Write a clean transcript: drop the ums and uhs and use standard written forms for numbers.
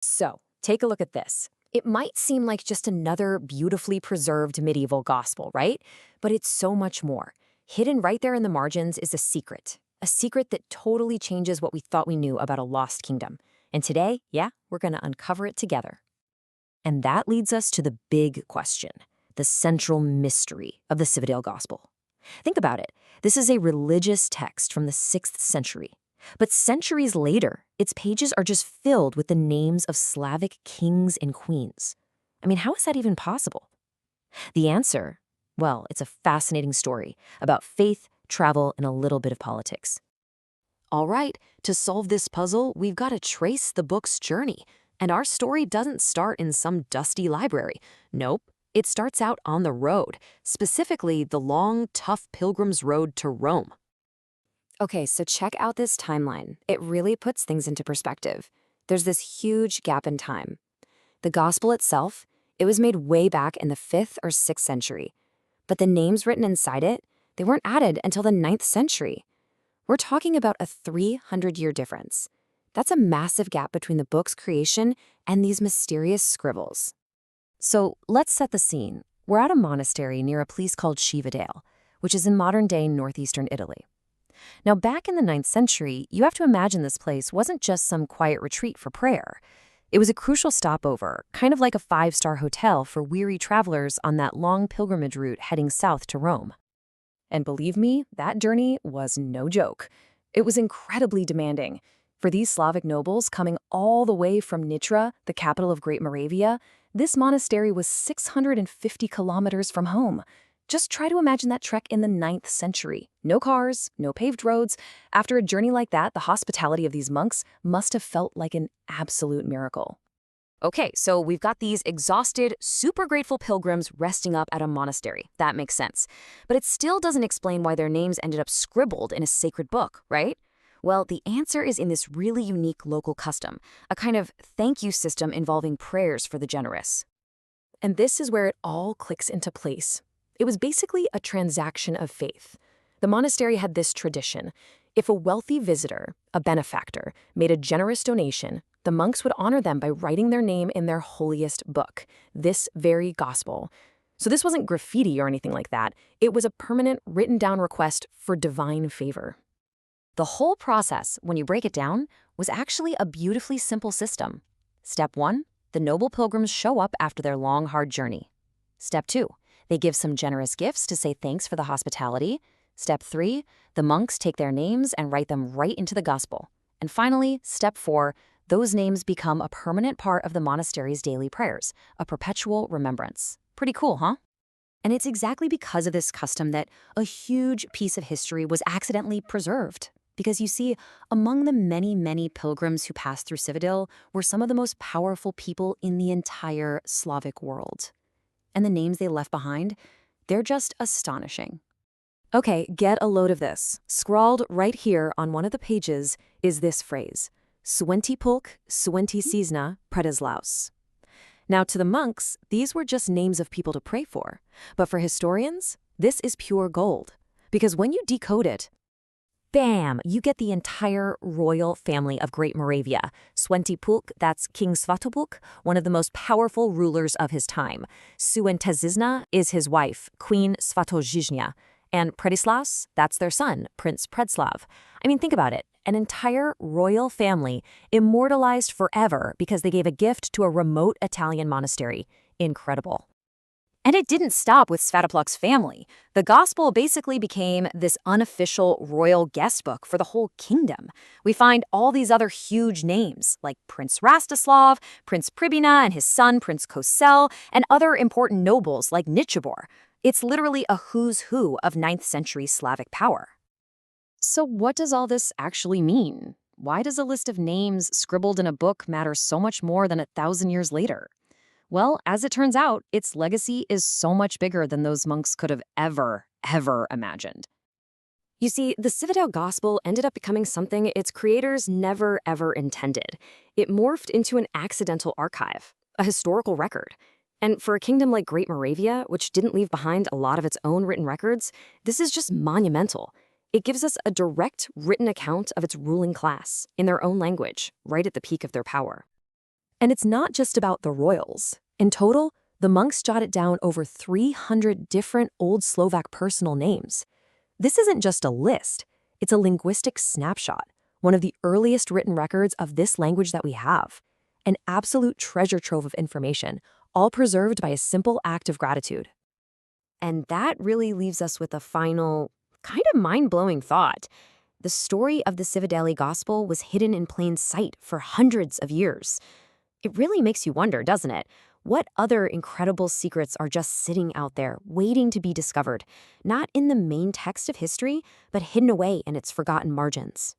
So, take a look at this. It might seem like just another beautifully preserved medieval gospel, right? But it's so much more. Hidden right there in the margins is a secret that totally changes what we thought we knew about a lost kingdom. And today, yeah, we're going to uncover it together. And that leads us to the big question, the central mystery of the Cividale Gospel. Think about it. This is a religious text from the 6th century. But centuries later, its pages are just filled with the names of Slavic kings and queens. I mean, how is that even possible? The answer? Well, it's a fascinating story about faith, travel, and a little bit of politics. All right, to solve this puzzle, we've got to trace the book's journey. And our story doesn't start in some dusty library. Nope, it starts out on the road, specifically the long, tough pilgrim's road to Rome. Okay, so check out this timeline. It really puts things into perspective. There's this huge gap in time. The gospel itself, it was made way back in the 5th or 6th century. But the names written inside it, they weren't added until the 9th century. We're talking about a 300-year difference. That's a massive gap between the book's creation and these mysterious scribbles. So let's set the scene. We're at a monastery near a place called Cividale, which is in modern-day northeastern Italy. Now, back in the 9th century, you have to imagine this place wasn't just some quiet retreat for prayer. It was a crucial stopover, kind of like a 5-star hotel for weary travelers on that long pilgrimage route heading south to Rome. And believe me, that journey was no joke. It was incredibly demanding. For these Slavic nobles coming all the way from Nitra, the capital of Great Moravia, this monastery was 650 kilometers from home. Just try to imagine that trek in the 9th century. No cars, no paved roads. After a journey like that, the hospitality of these monks must have felt like an absolute miracle. Okay, so we've got these exhausted, super grateful pilgrims resting up at a monastery. That makes sense. But it still doesn't explain why their names ended up scribbled in a sacred book, right? Well, the answer is in this really unique local custom, a kind of thank you system involving prayers for the generous. And this is where it all clicks into place. It was basically a transaction of faith. The monastery had this tradition. If a wealthy visitor, a benefactor, made a generous donation, the monks would honor them by writing their name in their holiest book, this very gospel. So this wasn't graffiti or anything like that. It was a permanent, written-down request for divine favor. The whole process, when you break it down, was actually a beautifully simple system. Step 1, the noble pilgrims show up after their long, hard journey. Step 2, they give some generous gifts to say thanks for the hospitality. Step 3, the monks take their names and write them right into the gospel. And finally, Step 4, those names become a permanent part of the monastery's daily prayers, a perpetual remembrance. Pretty cool, huh? And it's exactly because of this custom that a huge piece of history was accidentally preserved. Because you see, among the many, many pilgrims who passed through Cividale were some of the most powerful people in the entire Slavic world. And the names they left behind, they're just astonishing. Okay, get a load of this. Scrawled right here on one of the pages is this phrase, Swenti pulk, swenti sizna, predislaus. Now, to the monks, these were just names of people to pray for. But for historians, this is pure gold. Because when you decode it, bam, you get the entire royal family of Great Moravia. Swentipulk, that's King Svatopulk, one of the most powerful rulers of his time. Suentezizna is his wife, Queen Svatozhizhnia. And Predislaus, that's their son, Prince Predslav. I mean, think about it. An entire royal family immortalized forever because they gave a gift to a remote Italian monastery. Incredible. And it didn't stop with Svatopluk's family. The gospel basically became this unofficial royal guest book for the whole kingdom. We find all these other huge names, like Prince Rastislav, Prince Pribina and his son Prince Kosel, and other important nobles like Nichibor. It's literally a who's who of 9th century Slavic power. So what does all this actually mean? Why does a list of names scribbled in a book matter so much more than 1,000 years later? Well, as it turns out, its legacy is so much bigger than those monks could have ever imagined. You see, the Cividale Gospel ended up becoming something its creators never, ever intended. It morphed into an accidental archive, a historical record. And for a kingdom like Great Moravia, which didn't leave behind a lot of its own written records, this is just monumental. It gives us a direct written account of its ruling class, in their own language, right at the peak of their power. And it's not just about the royals. In total, the monks jotted down over 300 different Old Slovak personal names. This isn't just a list, it's a linguistic snapshot, one of the earliest written records of this language that we have. An absolute treasure trove of information, all preserved by a simple act of gratitude. And that really leaves us with a final, kind of mind-blowing thought. The story of the Cividale Gospel was hidden in plain sight for hundreds of years. It really makes you wonder, doesn't it? What other incredible secrets are just sitting out there, waiting to be discovered, not in the main text of history, but hidden away in its forgotten margins?